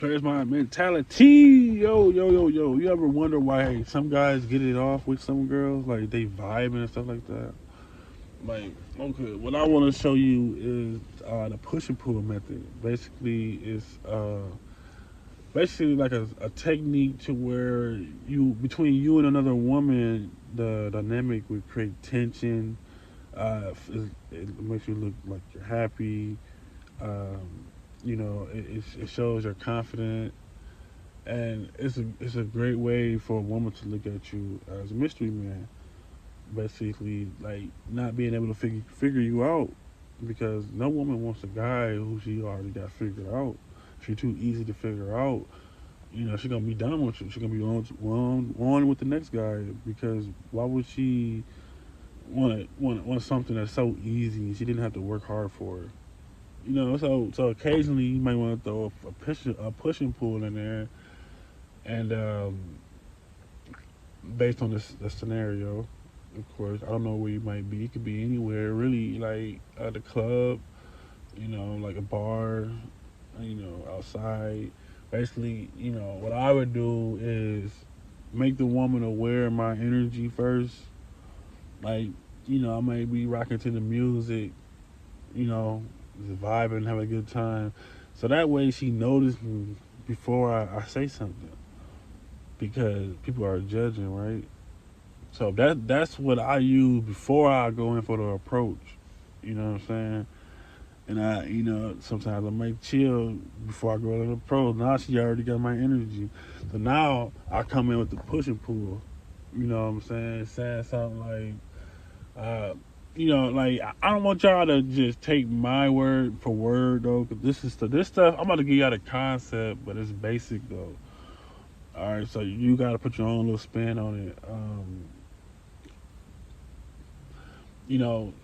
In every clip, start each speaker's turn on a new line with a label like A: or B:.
A: There's my mentality. Yo, yo, yo, yo. You ever wonder why some guys get it off with some girls? Like they vibing and stuff like that? Like, okay, what I want to show you is the push and pull method. Basically, it's basically like a technique to where you between you and another woman, the dynamic would create tension. It makes you look like you're happy. Um, it shows you're confident, and it's a great way for a woman to look at you as a mystery man. Basically, like not being able to figure you out because no woman wants a guy who she already got figured out. If you're too easy to figure out, she's gonna be done with you. She's gonna be on with the next guy because why would she want something that's so easy? She didn't have to work hard for it. So occasionally you might want to throw a push and pull in there, and based on the scenario, of course, I don't know where you might be. It could be anywhere, really, like at the club, like a bar, outside. Basically, what I would do is make the woman aware of my energy first. Like, I may be rocking to the music, you know, just vibing, having a good time. So that way she noticed me before I say something because people are judging, right? So that's what I use before I go in for the approach. You know what I'm saying? And sometimes I might chill before I go to the approach. Now she already got my energy. So now I come in with the push and pull. You know what I'm saying? Saying something uh, like I don't want y'all to just take my word for word though, cause this stuff. I'm about to give y'all the concept, but it's basic though. All right, so you got to put your own little spin on it.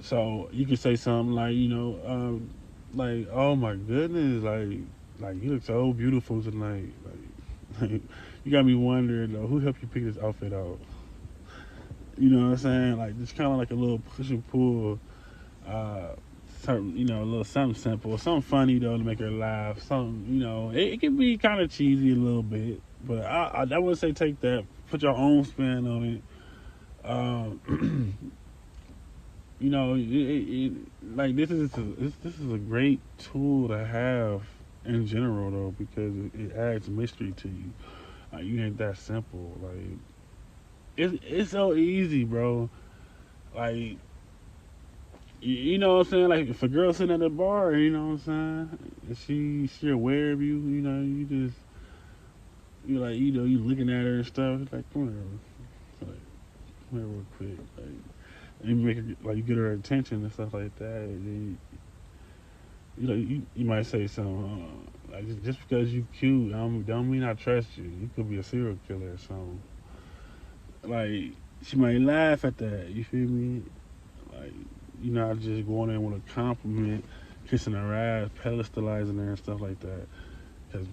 A: So you can say something like, like, oh my goodness, like you look so beautiful tonight. Like you got me wondering though, who helped you pick this outfit out? You know what I'm saying? Like just kind of like a little push and pull. Uh, Certain, a little something simple, something funny though to make her laugh. Something, it can be kind of cheesy a little bit, but I would say take that, put your own spin on it. Um, like this is a great tool to have in general though because it adds mystery to you. You ain't that simple. Like it's so easy, bro. Like you know what I'm saying? Like if a girl sitting at the bar, you know what I'm saying? And she aware of you, you just you like you looking at her and stuff. It's like like come here real quick, like and you make her like you get her attention and stuff like that. And then, you might say something like just because you cute, don't mean I trust you. You could be a serial killer or something. Like she might laugh at that. You feel me? Like I just going in with a compliment, kissing her ass, pedestalizing her and stuff like that. Because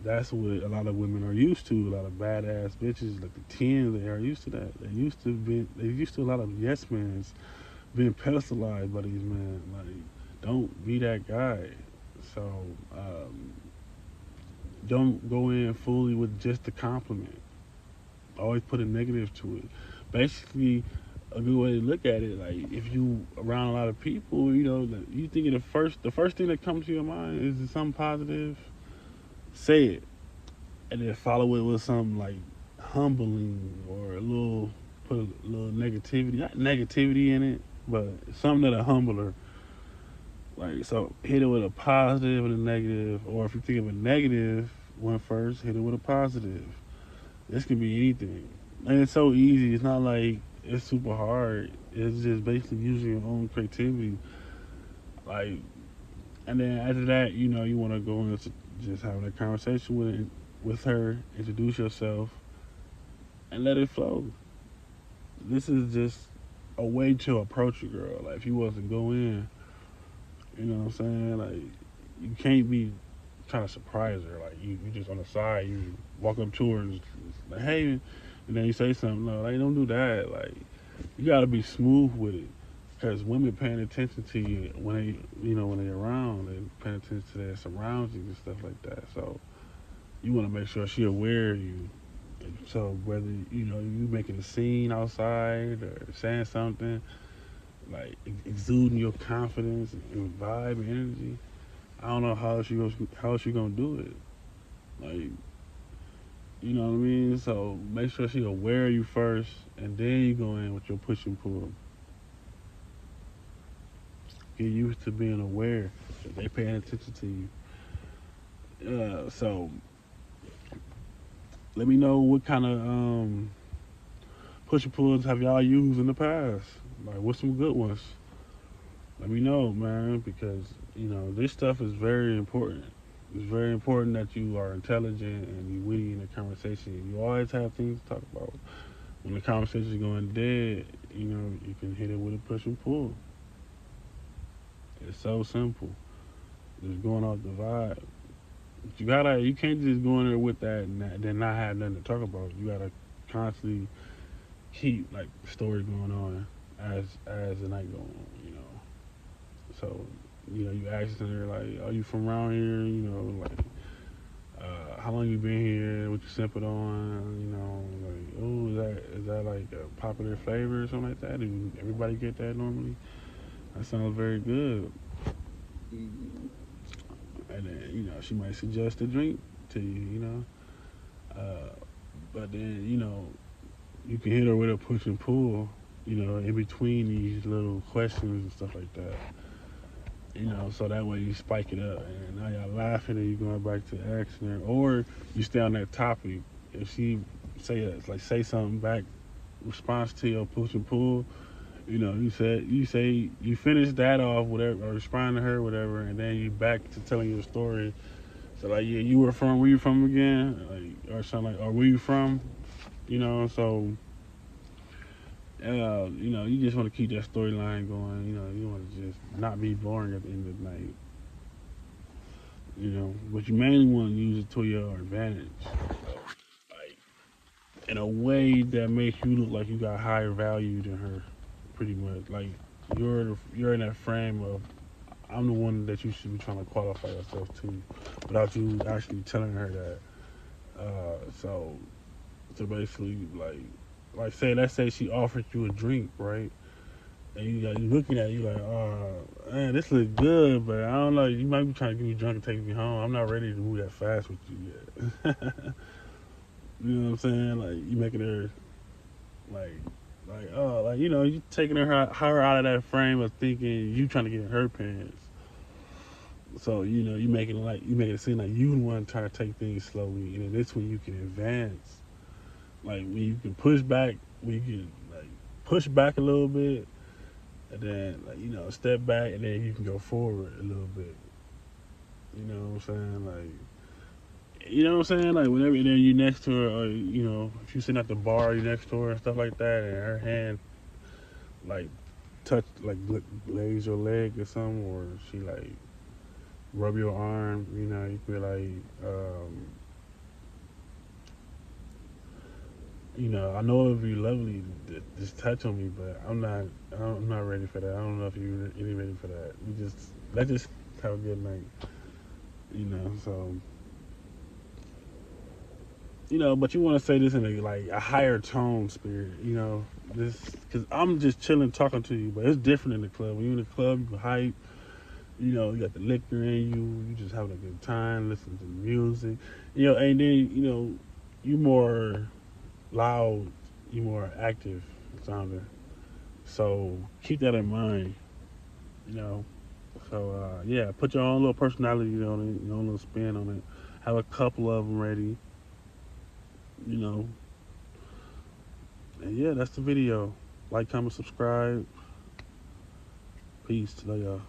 A: that's what a lot of women are used to. A lot of badass bitches, like the tens, they are used to that. They used to a lot of yes men being pedestalized by these men. Like, don't be that guy. So um, don't go in fully with just the compliment. Always put a negative to it. Basically, a good way to look at it, like if you around a lot of people, you think the first thing that comes to your mind is something positive. Say it, and then follow it with something like humbling or put a little negativity, not negativity in it, but something that'll humble her. Like so, hit it with a positive and a negative, or if you think of a negative one first, hit it with a positive. This can be anything, and it's so easy. It's not like it's super hard. It's just basically using your own creativity. Like, and then after that, you want to go into just having a conversation with her, introduce yourself, and let it flow. This is just a way to approach a girl. Like, if you wasn't go in, you know what I'm saying? Like, you can't be trying to surprise her. Like, you just on the side, you walk up to her and just like, hey, and then you say something. No, like, don't do that. Like, you gotta be smooth with it. Because women paying attention to you when when they're around, and paying attention to their surroundings and stuff like that. So you want to make sure she aware of you. So whether you making a scene outside or saying something like exuding your confidence and vibe and energy, I don't know how else she gonna do it. Like, you know what I mean? So make sure she aware of you first, and then you go in with your push and pull. Get used to being aware that they paying attention to you. So let me know what kind of push and pulls have y'all used in the past. Like, what's some good ones? Let me know, man, because this stuff is very important. It's very important that you are intelligent and you witty in the conversation. You always have things to talk about. When the conversation is going dead, you can hit it with a push and pull. It's so simple. Just going off the vibe. You can't just go in there with that and then not have nothing to talk about. You gotta constantly keep like the story going on as the night goes on. So, you asking her like, "Are you from around here?" Like, how long you been here? What you sipping on? Like, oh, is that like a popular flavor or something like that? Do everybody get that normally? That sounds very good. And then she might suggest a drink to you. Uh, but then you can hit her with a push and pull. In between these little questions and stuff like that. So that way you spike it up, and now y'all laughing, and you going back to asking her, or you stay on that topic. If she say something back, response to your push and pull, you finish that off, whatever, or respond to her, whatever, and then you back to telling your story. So like, yeah, where you from again, like, or something like, or where you from, so. You just want to keep that storyline going. You want to just not be boring at the end of the night. But you mainly want to use it to your advantage. Like, in a way that makes you look like you got higher value than her, pretty much. Like, you're in that frame of, I'm the one that you should be trying to qualify yourself to, without you actually telling her that. So basically, say, let's say she offered you a drink, right? And you looking at it, you like, oh man, this looks good, but I don't know. You might be trying to get me drunk and take me home. I'm not ready to move that fast with you yet. You know what I'm saying? Like, you making her you taking her out of that frame of thinking you trying to get in her pants. So you making it seem like you want to try to take things slowly, and then this when you can advance. Like, when you can push back, when you can like push back a little bit, and then step back, and then you can go forward a little bit. You know what I'm saying? Like, whenever and then you next to her, or if you sitting at the bar, you next to her and stuff like that, and her hand like touch, like, lays your leg or something, or she like rub your arm. You can be like, I know it'd be lovely to just touch on me, but I'm not ready for that. I don't know if you're really ready for that. Let's just have a good night. So but you want to say this in a higher tone spirit. This, because I'm just chilling talking to you, but it's different in the club. When you're in the club, you hype. You got the liquor in you. You just having a good time, listening to the music. And then you more loud, you more active sounding. So keep that in mind. You know. So yeah, put your own little personality on it, your own little spin on it. Have a couple of them ready. You know. And yeah, that's the video. Like, comment, subscribe. Peace. Love y'all.